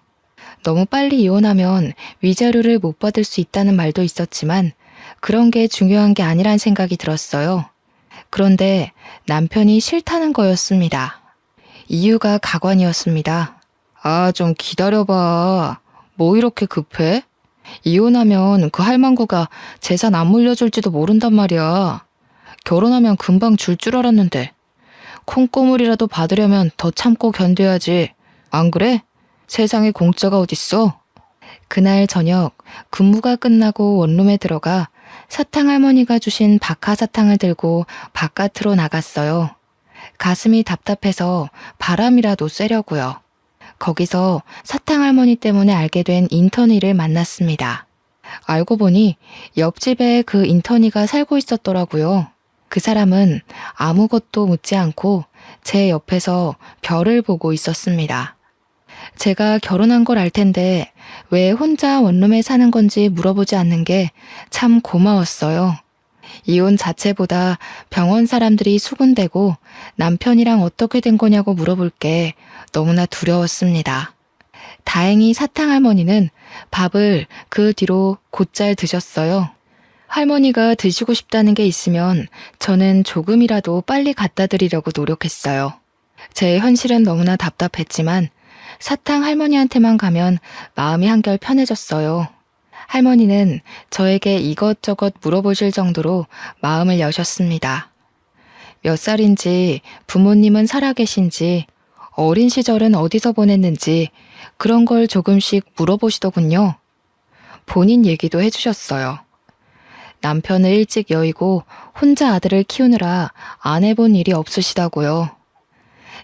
너무 빨리 이혼하면 위자료를 못 받을 수 있다는 말도 있었지만 그런 게 중요한 게 아니란 생각이 들었어요. 그런데 남편이 싫다는 거였습니다. 이유가 가관이었습니다. 좀 기다려봐. 뭐 이렇게 급해? 이혼하면 그 할망구가 재산 안 물려줄지도 모른단 말이야. 결혼하면 금방 줄 줄 알았는데. 콩고물이라도 받으려면 더 참고 견뎌야지. 안 그래? 세상에 공짜가 어딨어? 그날 저녁 근무가 끝나고 원룸에 들어가 사탕 할머니가 주신 박하사탕을 들고 바깥으로 나갔어요. 가슴이 답답해서 바람이라도 쐬려고요. 거기서 사탕 할머니 때문에 알게 된 인턴이를 만났습니다. 알고 보니 옆집에 그 인턴이가 살고 있었더라고요. 그 사람은 아무것도 묻지 않고 제 옆에서 별을 보고 있었습니다. 제가 결혼한 걸 알 텐데 왜 혼자 원룸에 사는 건지 물어보지 않는 게 참 고마웠어요. 이혼 자체보다 병원 사람들이 수군대고 남편이랑 어떻게 된 거냐고 물어볼 게 너무나 두려웠습니다. 다행히 사탕 할머니는 밥을 그 뒤로 곧잘 드셨어요. 할머니가 드시고 싶다는 게 있으면 저는 조금이라도 빨리 갖다 드리려고 노력했어요. 제 현실은 너무나 답답했지만 사탕 할머니한테만 가면 마음이 한결 편해졌어요. 할머니는 저에게 이것저것 물어보실 정도로 마음을 여셨습니다. 몇 살인지, 부모님은 살아계신지, 어린 시절은 어디서 보냈는지 그런 걸 조금씩 물어보시더군요. 본인 얘기도 해주셨어요. 남편을 일찍 여의고 혼자 아들을 키우느라 안 해본 일이 없으시다고요.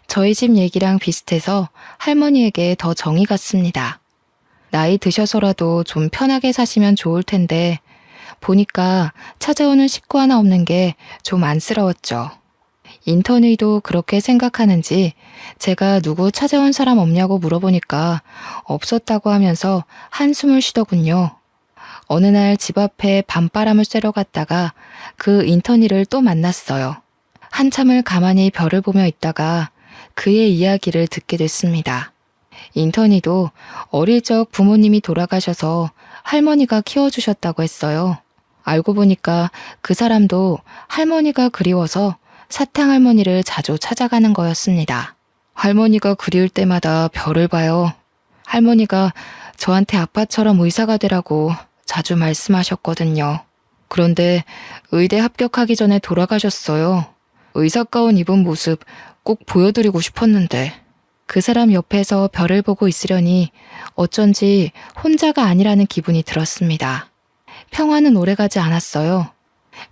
저희 집 얘기랑 비슷해서 할머니에게 더 정이 갔습니다. 나이 드셔서라도 좀 편하게 사시면 좋을 텐데 보니까 찾아오는 식구 하나 없는 게 좀 안쓰러웠죠. 인턴이도 그렇게 생각하는지 제가 누구 찾아온 사람 없냐고 물어보니까 없었다고 하면서 한숨을 쉬더군요. 어느 날 집 앞에 밤바람을 쐬러 갔다가 그 인턴이를 또 만났어요. 한참을 가만히 별을 보며 있다가 그의 이야기를 듣게 됐습니다. 인턴이도 어릴 적 부모님이 돌아가셔서 할머니가 키워주셨다고 했어요. 알고 보니까 그 사람도 할머니가 그리워서 사탕 할머니를 자주 찾아가는 거였습니다. 할머니가 그리울 때마다 별을 봐요. 할머니가 저한테 아빠처럼 의사가 되라고 자주 말씀하셨거든요. 그런데 의대 합격하기 전에 돌아가셨어요. 의사 가운 입은 모습 꼭 보여드리고 싶었는데 그 사람 옆에서 별을 보고 있으려니 어쩐지 혼자가 아니라는 기분이 들었습니다. 평화는 오래가지 않았어요.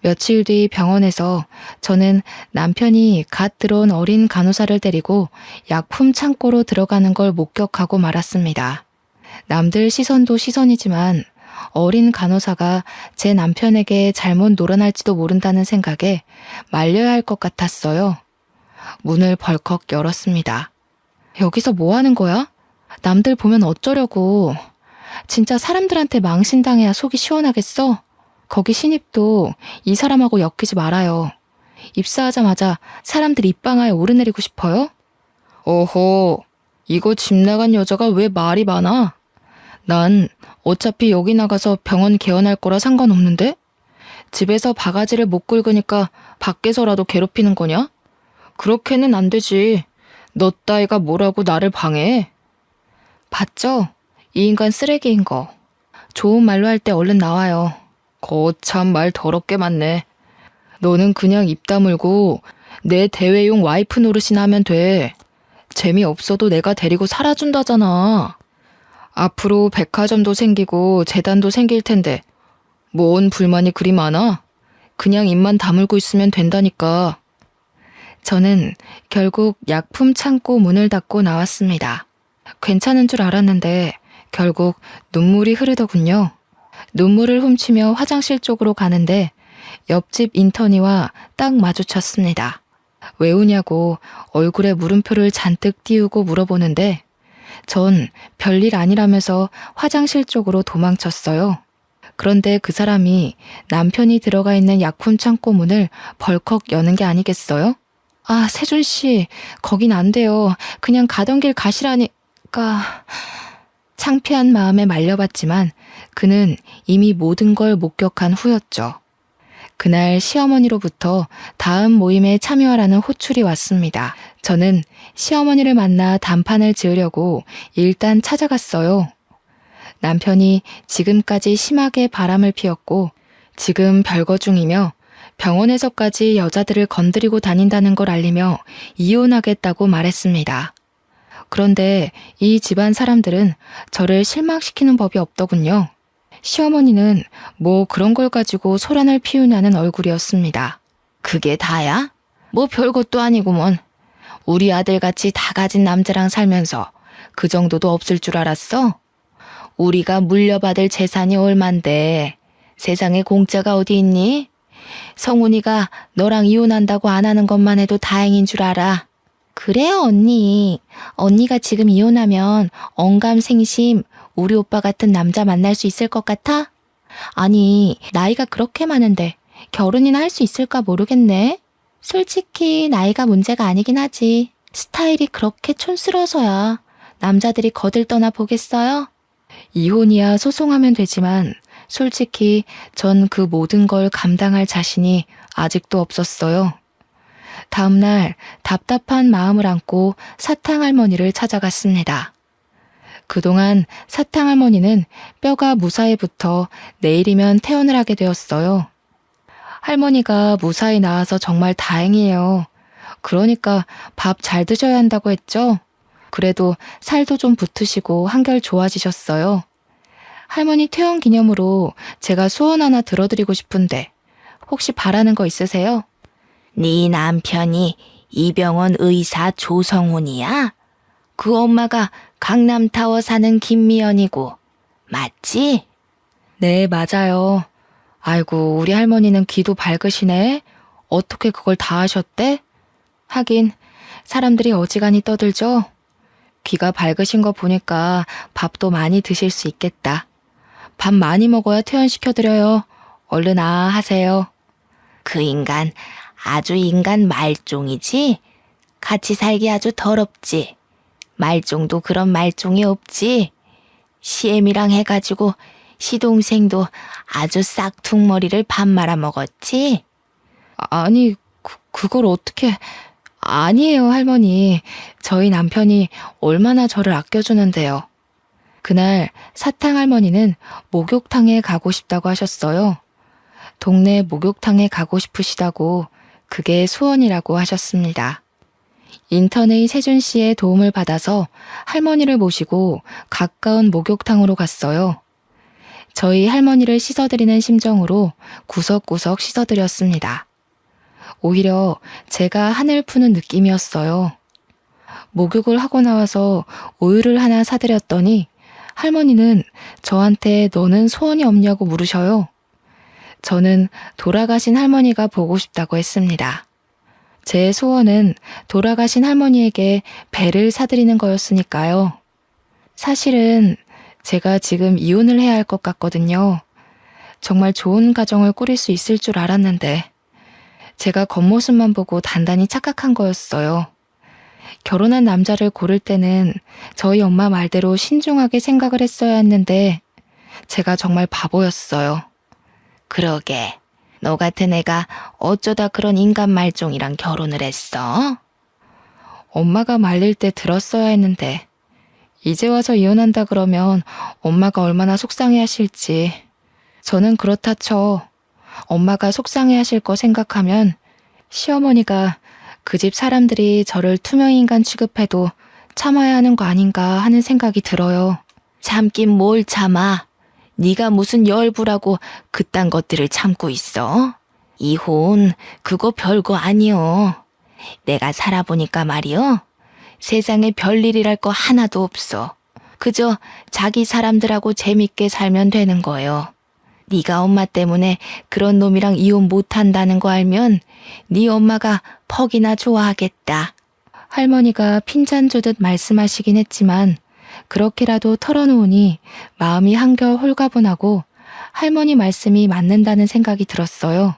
며칠 뒤 병원에서 저는 남편이 갓 들어온 어린 간호사를 데리고 약품 창고로 들어가는 걸 목격하고 말았습니다. 남들 시선도 시선이지만 어린 간호사가 제 남편에게 잘못 놀아날지도 모른다는 생각에 말려야 할 것 같았어요. 문을 벌컥 열었습니다. 여기서 뭐 하는 거야? 남들 보면 어쩌려고. 진짜 사람들한테 망신당해야 속이 시원하겠어? 거기 신입도 이 사람하고 엮이지 말아요. 입사하자마자 사람들 입방아에 오르내리고 싶어요? 어허, 이거 집 나간 여자가 왜 말이 많아? 난 어차피 여기 나가서 병원 개원할 거라 상관없는데? 집에서 바가지를 못 긁으니까 밖에서라도 괴롭히는 거냐? 그렇게는 안 되지. 너 따위가 뭐라고 나를 방해해? 봤죠? 이 인간 쓰레기인 거. 좋은 말로 할 때 얼른 나와요. 거참 말 더럽게 많네. 너는 그냥 입 다물고 내 대외용 와이프 노릇이나 하면 돼. 재미없어도 내가 데리고 살아준다잖아. 앞으로 백화점도 생기고 재단도 생길 텐데 뭔 불만이 그리 많아? 그냥 입만 다물고 있으면 된다니까. 저는 결국 약품 창고 문을 닫고 나왔습니다. 괜찮은 줄 알았는데 결국 눈물이 흐르더군요. 눈물을 훔치며 화장실 쪽으로 가는데 옆집 인턴이와 딱 마주쳤습니다. 왜 우냐고 얼굴에 물음표를 잔뜩 띄우고 물어보는데 전 별일 아니라면서 화장실 쪽으로 도망쳤어요. 그런데 그 사람이 남편이 들어가 있는 약품 창고 문을 벌컥 여는 게 아니겠어요? 아, 세준 씨, 거긴 안 돼요. 그냥 가던 길 가시라니까. 창피한 마음에 말려봤지만 그는 이미 모든 걸 목격한 후였죠. 그날 시어머니로부터 다음 모임에 참여하라는 호출이 왔습니다. 저는 시어머니를 만나 단판을 지으려고 일단 찾아갔어요. 남편이 지금까지 심하게 바람을 피웠고 지금 별거 중이며 병원에서까지 여자들을 건드리고 다닌다는 걸 알리며 이혼하겠다고 말했습니다. 그런데 이 집안 사람들은 저를 실망시키는 법이 없더군요. 시어머니는 뭐 그런 걸 가지고 소란을 피우냐는 얼굴이었습니다. 그게 다야? 뭐 별것도 아니구먼. 우리 아들같이 다 가진 남자랑 살면서 그 정도도 없을 줄 알았어? 우리가 물려받을 재산이 얼만데 세상에 공짜가 어디 있니? 성훈이가 너랑 이혼한다고 안 하는 것만 해도 다행인 줄 알아. 그래요, 언니. 언니가 지금 이혼하면 언감생심 우리 오빠 같은 남자 만날 수 있을 것 같아? 아니, 나이가 그렇게 많은데 결혼이나 할 수 있을까 모르겠네. 솔직히 나이가 문제가 아니긴 하지. 스타일이 그렇게 촌스러워서야 남자들이 거들떠나 보겠어요? 이혼이야 소송하면 되지만 솔직히 전 그 모든 걸 감당할 자신이 아직도 없었어요. 다음날 답답한 마음을 안고 사탕할머니를 찾아갔습니다. 그동안 사탕할머니는 뼈가 무사히 붙어 내일이면 퇴원을 하게 되었어요. 할머니가 무사히 나와서 정말 다행이에요. 그러니까 밥 잘 드셔야 한다고 했죠? 그래도 살도 좀 붙으시고 한결 좋아지셨어요. 할머니 퇴원 기념으로 제가 소원 하나 들어드리고 싶은데 혹시 바라는 거 있으세요? 네 남편이 이병헌 의사 조성훈이야? 그 엄마가 강남타워 사는 김미연이고 맞지? 네, 맞아요. 아이고, 우리 할머니는 귀도 밝으시네. 어떻게 그걸 다 아셨대? 하긴 사람들이 어지간히 떠들죠. 귀가 밝으신 거 보니까 밥도 많이 드실 수 있겠다. 밥 많이 먹어야 퇴원시켜드려요. 얼른 하세요. 그 인간 아주 인간 말종이지? 같이 살기 아주 더럽지? 말종도 그런 말종이 없지? 시엠이랑 해가지고 시동생도 아주 싹퉁머리를 밥 말아 먹었지? 아니, 그걸 어떻게... 아니에요, 할머니. 저희 남편이 얼마나 저를 아껴주는데요. 그날 사탕 할머니는 목욕탕에 가고 싶다고 하셨어요. 동네 목욕탕에 가고 싶으시다고 그게 소원이라고 하셨습니다. 인턴의 세준 씨의 도움을 받아서 할머니를 모시고 가까운 목욕탕으로 갔어요. 저희 할머니를 씻어드리는 심정으로 구석구석 씻어드렸습니다. 오히려 제가 한을 푸는 느낌이었어요. 목욕을 하고 나와서 우유를 하나 사드렸더니 할머니는 저한테 너는 소원이 없냐고 물으셔요. 저는 돌아가신 할머니가 보고 싶다고 했습니다. 제 소원은 돌아가신 할머니에게 배를 사드리는 거였으니까요. 사실은 제가 지금 이혼을 해야 할 것 같거든요. 정말 좋은 가정을 꾸릴 수 있을 줄 알았는데 제가 겉모습만 보고 단단히 착각한 거였어요. 결혼한 남자를 고를 때는 저희 엄마 말대로 신중하게 생각을 했어야 했는데 제가 정말 바보였어요. 그러게, 너 같은 애가 어쩌다 그런 인간 말종이랑 결혼을 했어? 엄마가 말릴 때 들었어야 했는데 이제 와서 이혼한다 그러면 엄마가 얼마나 속상해 하실지. 저는 그렇다 쳐. 엄마가 속상해 하실 거 생각하면 시어머니가 그 집 사람들이 저를 투명인간 취급해도 참아야 하는 거 아닌가 하는 생각이 들어요. 참긴 뭘 참아. 네가 무슨 열부라고 그딴 것들을 참고 있어? 이혼 그거 별거 아니여. 내가 살아보니까 말이여. 세상에 별일이랄 거 하나도 없어. 그저 자기 사람들하고 재밌게 살면 되는 거요. 네가 엄마 때문에 그런 놈이랑 이혼 못한다는 거 알면 네 엄마가 퍽이나 좋아하겠다. 할머니가 핀잔 주듯 말씀하시긴 했지만 그렇게라도 털어놓으니 마음이 한결 홀가분하고 할머니 말씀이 맞는다는 생각이 들었어요.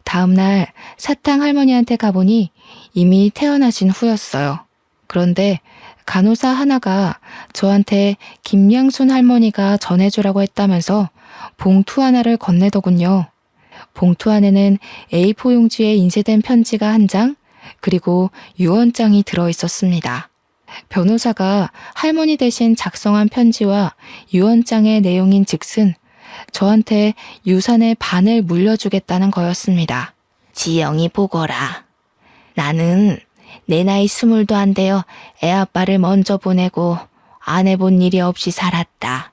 다음날 사탕 할머니한테 가보니 이미 태어나신 후였어요. 그런데 간호사 하나가 저한테 김양순 할머니가 전해주라고 했다면서 봉투 하나를 건네더군요. 봉투 안에는 A4 용지에 인쇄된 편지가 한 장, 그리고 유언장이 들어있었습니다. 변호사가 할머니 대신 작성한 편지와 유언장의 내용인 즉슨 저한테 유산의 반을 물려주겠다는 거였습니다. 지영이 보거라. 나는 내 나이 20도 안 되어 애 아빠를 먼저 보내고 안 해본 일이 없이 살았다.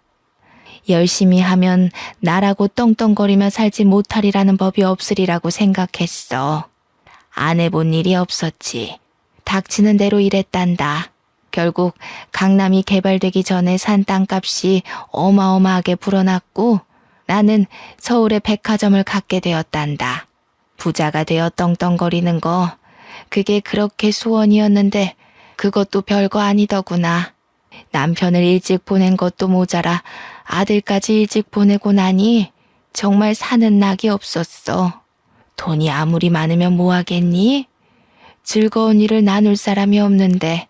열심히 하면 나라고 떵떵거리며 살지 못하리라는 법이 없으리라고 생각했어. 안 해본 일이 없었지. 닥치는 대로 일했단다. 결국 강남이 개발되기 전에 산 땅값이 어마어마하게 불어났고 나는 서울에 백화점을 갖게 되었단다. 부자가 되어 떵떵거리는 거 그게 그렇게 소원이었는데 그것도 별거 아니더구나. 남편을 일찍 보낸 것도 모자라 아들까지 일찍 보내고 나니 정말 사는 낙이 없었어. 돈이 아무리 많으면 뭐하겠니? 즐거운 일을 나눌 사람이 없는데.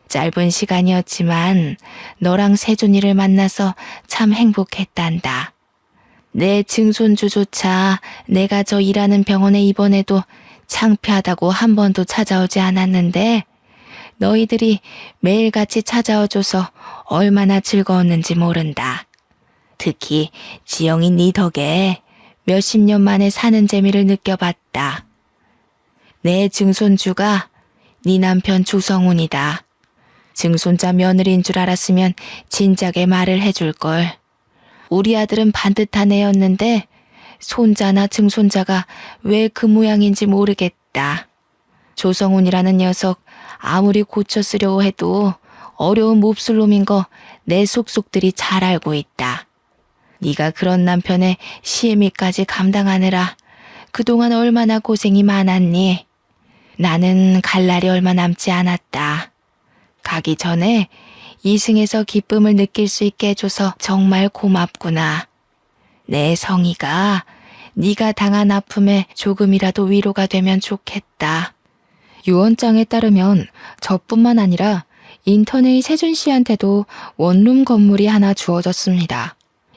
짧은 시간이었지만 너랑 세준이를 만나서 참 행복했단다. 내 증손주조차 내가 저 일하는 병원에 입원해도 창피하다고 한 번도 찾아오지 않았는데 너희들이 매일같이 찾아와줘서 얼마나 즐거웠는지 모른다. 특히 지영이 네 덕에 몇십 년 만에 사는 재미를 느껴봤다. 내 증손주가 네 남편 조성훈이다. 증손자 며느리인 줄 알았으면 진작에 말을 해줄걸. 우리 아들은 반듯한 애였는데 손자나 증손자가 왜 그 모양인지 모르겠다. 조성훈이라는 녀석 아무리 고쳐 쓰려고 해도 어려운 몹쓸 놈인 거 내 속속들이 잘 알고 있다. 네가 그런 남편의 시애미까지 감당하느라 그동안 얼마나 고생이 많았니? 나는 갈 날이 얼마 남지 않았다. 가기 전에 이승에서 기쁨을 느낄 수 있게 해줘서 정말 고맙구나. 내 성희가 네가 당한 아픔에 조금이라도 위로가 되면 좋겠다. 유언장에 따르면 저뿐만 아니라 인턴의 세준 씨한테도 원룸 건물이 하나 주어졌습니다.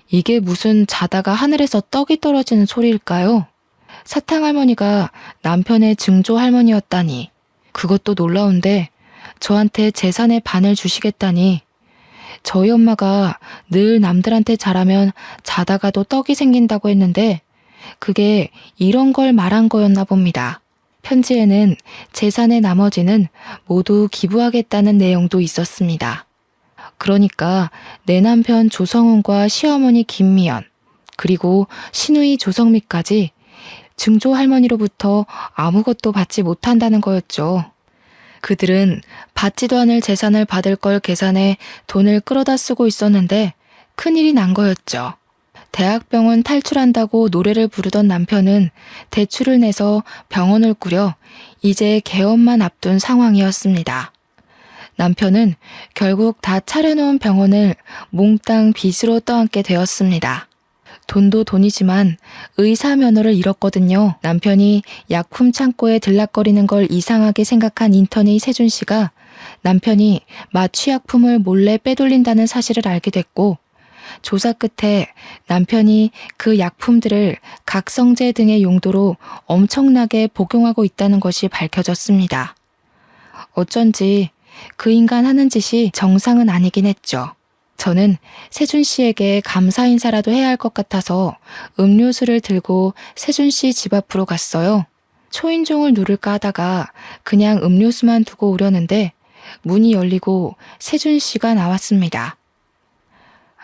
이게 무슨 자다가 하늘에서 떡이 떨어지는 소리일까요? 사탕할머니가 남편의 증조 할머니였다니. 그것도 놀라운데 저한테 재산의 반을 주시겠다니. 저희 엄마가 늘 남들한테 잘하면 자다가도 떡이 생긴다고 했는데 그게 이런 걸 말한 거였나 봅니다. 편지에는 재산의 나머지는 모두 기부하겠다는 내용도 있었습니다. 그러니까 내 남편 조성훈과 시어머니 김미연, 그리고 시누이 조성미까지 증조 할머니로부터 아무것도 받지 못한다는 거였죠. 그들은 받지도 않을 재산을 받을 걸 계산해 돈을 끌어다 쓰고 있었는데 큰일이 난 거였죠. 대학병원 탈출한다고 노래를 부르던 남편은 대출을 내서 병원을 꾸려 이제 개업만 앞둔 상황이었습니다. 남편은 결국 다 차려놓은 병원을 몽땅 빚으로 떠안게 되었습니다. 돈도 돈이지만 의사 면허를 잃었거든요. 남편이 약품 창고에 들락거리는 걸 이상하게 생각한 인턴의 세준 씨가 남편이 마취약품을 몰래 빼돌린다는 사실을 알게 됐고, 조사 끝에 남편이 그 약품들을 각성제 등의 용도로 엄청나게 복용하고 있다는 것이 밝혀졌습니다. 어쩐지 그 인간 하는 짓이 정상은 아니긴 했죠. 저는 세준 씨에게 감사 인사라도 해야 할 것 같아서 음료수를 들고 세준 씨 집 앞으로 갔어요. 초인종을 누를까 하다가 그냥 음료수만 두고 오려는데 문이 열리고 세준 씨가 나왔습니다.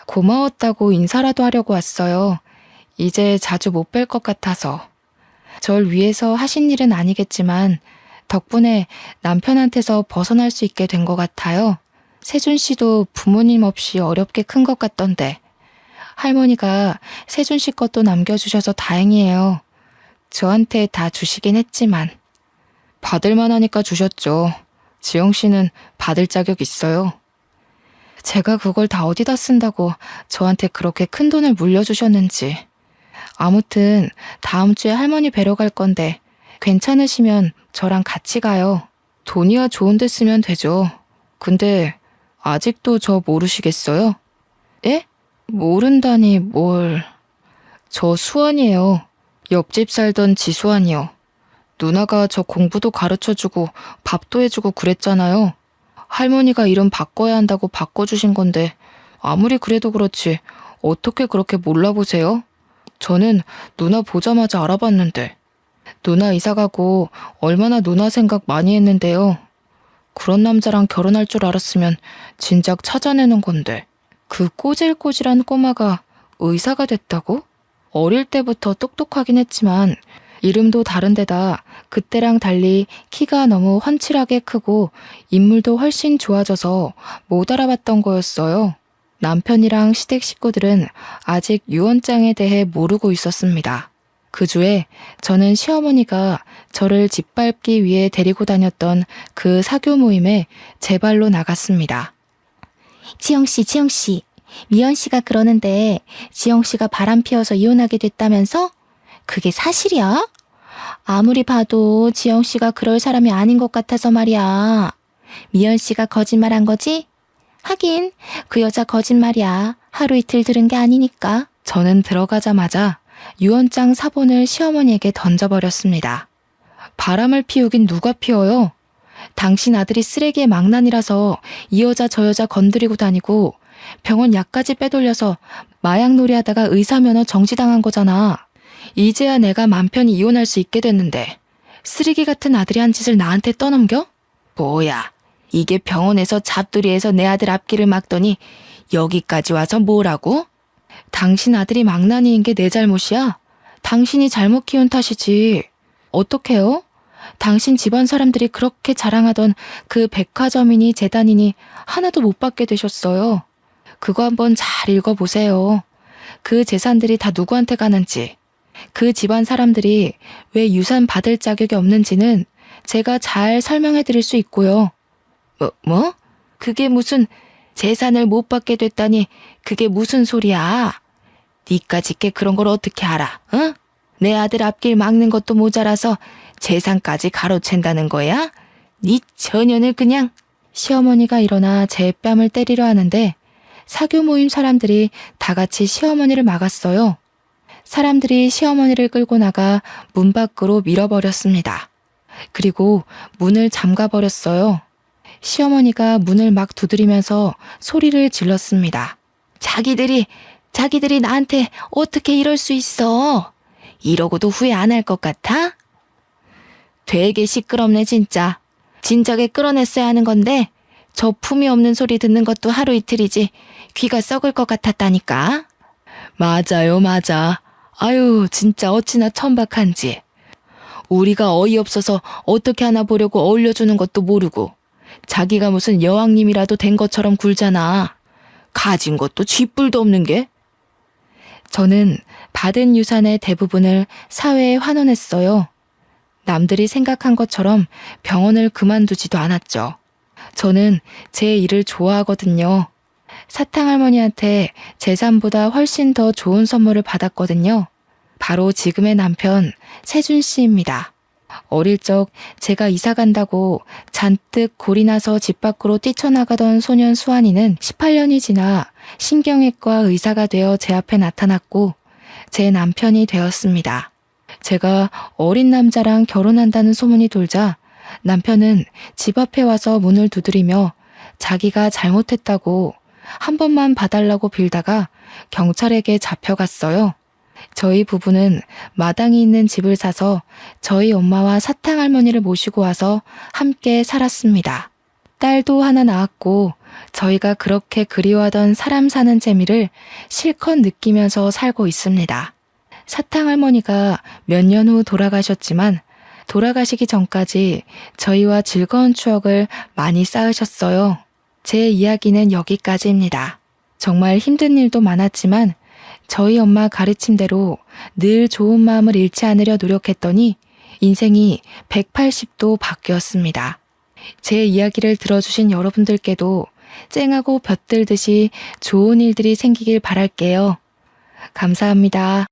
고마웠다고 인사라도 하려고 왔어요. 이제 자주 못 뵐 것 같아서. 절 위해서 하신 일은 아니겠지만 덕분에 남편한테서 벗어날 수 있게 된 것 같아요. 세준 씨도 부모님 없이 어렵게 큰 것 같던데. 할머니가 세준 씨 것도 남겨주셔서 다행이에요. 저한테 다 주시긴 했지만. 받을만 하니까 주셨죠. 지영 씨는 받을 자격 있어요. 제가 그걸 다 어디다 쓴다고 저한테 그렇게 큰 돈을 물려주셨는지. 아무튼 다음 주에 할머니 뵈러 갈 건데 괜찮으시면 저랑 같이 가요. 돈이야 좋은 데 쓰면 되죠. 근데 아직도 저 모르시겠어요? 예? 모른다니 뭘. 저 수환이에요. 옆집 살던 지수환이요. 누나가 저 공부도 가르쳐주고 밥도 해주고 그랬잖아요. 할머니가 이름 바꿔야 한다고 바꿔주신 건데 아무리 그래도 그렇지 어떻게 그렇게 몰라보세요? 저는 누나 보자마자 알아봤는데. 누나 이사가고 얼마나 누나 생각 많이 했는데요. 그런 남자랑 결혼할 줄 알았으면 진작 찾아내는 건데. 그 꼬질꼬질한 꼬마가 의사가 됐다고? 어릴 때부터 똑똑하긴 했지만 이름도 다른데다 그때랑 달리 키가 너무 훤칠하게 크고 인물도 훨씬 좋아져서 못 알아봤던 거였어요. 남편이랑 시댁 식구들은 아직 유언장에 대해 모르고 있었습니다. 그 주에 저는 시어머니가 저를 짓밟기 위해 데리고 다녔던 그 사교 모임에 제 발로 나갔습니다. 지영씨, 미연씨가 그러는데 지영씨가 바람 피워서 이혼하게 됐다면서? 그게 사실이야? 아무리 봐도 지영씨가 그럴 사람이 아닌 것 같아서 말이야. 미연씨가 거짓말한 거지? 하긴 그 여자 거짓말이야. 하루 이틀 들은 게 아니니까. 저는 들어가자마자 유언장 사본을 시어머니에게 던져버렸습니다. 바람을 피우긴 누가 피워요? 당신 아들이 쓰레기의 망난이라서 이 여자 저 여자 건드리고 다니고 병원 약까지 빼돌려서 마약놀이 하다가 의사면허 정지당한 거잖아. 이제야 내가 맘 편히 이혼할 수 있게 됐는데 쓰레기 같은 아들이 한 짓을 나한테 떠넘겨? 뭐야, 이게 병원에서 잡돌이에서 내 아들 앞길을 막더니 여기까지 와서 뭐라고? 당신 아들이 망나니인 게 내 잘못이야? 당신이 잘못 키운 탓이지. 어떡해요? 당신 집안 사람들이 그렇게 자랑하던 그 백화점이니 재단이니 하나도 못 받게 되셨어요. 그거 한번 잘 읽어보세요. 그 재산들이 다 누구한테 가는지, 그 집안 사람들이 왜 유산 받을 자격이 없는지는 제가 잘 설명해 드릴 수 있고요. 뭐? 그게 무슨 재산을 못 받게 됐다니 그게 무슨 소리야? 니까짓 게 그런 걸 어떻게 알아? 응? 내 아들 앞길 막는 것도 모자라서 재산까지 가로챈다는 거야? 니 처녀는 그냥. 시어머니가 일어나 제 뺨을 때리려 하는데 사교 모임 사람들이 다 같이 시어머니를 막았어요. 사람들이 시어머니를 끌고 나가 문 밖으로 밀어버렸습니다. 그리고 문을 잠가버렸어요. 시어머니가 문을 막 두드리면서 소리를 질렀습니다. 자기들이 나한테 어떻게 이럴 수 있어? 이러고도 후회 안 할 것 같아? 되게 시끄럽네 진짜. 진작에 끌어냈어야 하는 건데 저 품이 없는 소리 듣는 것도 하루 이틀이지 귀가 썩을 것 같았다니까. 맞아요, 맞아. 아유, 진짜 어찌나 천박한지. 우리가 어이없어서 어떻게 하나 보려고 어울려주는 것도 모르고 자기가 무슨 여왕님이라도 된 것처럼 굴잖아. 가진 것도 쥐뿔도 없는 게. 저는 받은 유산의 대부분을 사회에 환원했어요. 남들이 생각한 것처럼 병원을 그만두지도 않았죠. 저는 제 일을 좋아하거든요. 사탕할머니한테 재산보다 훨씬 더 좋은 선물을 받았거든요. 바로 지금의 남편 세준 씨입니다. 어릴 적 제가 이사 간다고 잔뜩 골이 나서 집 밖으로 뛰쳐나가던 소년 수환이는 18년이 지나 신경외과 의사가 되어 제 앞에 나타났고 제 남편이 되었습니다. 제가 어린 남자랑 결혼한다는 소문이 돌자 남편은 집 앞에 와서 문을 두드리며 자기가 잘못했다고 한 번만 봐달라고 빌다가 경찰에게 잡혀갔어요. 저희 부부는 마당이 있는 집을 사서 저희 엄마와 사탕할머니를 모시고 와서 함께 살았습니다. 딸도 하나 낳았고 저희가 그렇게 그리워하던 사람 사는 재미를 실컷 느끼면서 살고 있습니다. 사탕할머니가 몇 년 후 돌아가셨지만 돌아가시기 전까지 저희와 즐거운 추억을 많이 쌓으셨어요. 제 이야기는 여기까지입니다. 정말 힘든 일도 많았지만 저희 엄마 가르침대로 늘 좋은 마음을 잃지 않으려 노력했더니 인생이 180도 바뀌었습니다. 제 이야기를 들어주신 여러분들께도 쨍하고 볕들듯이 좋은 일들이 생기길 바랄게요. 감사합니다.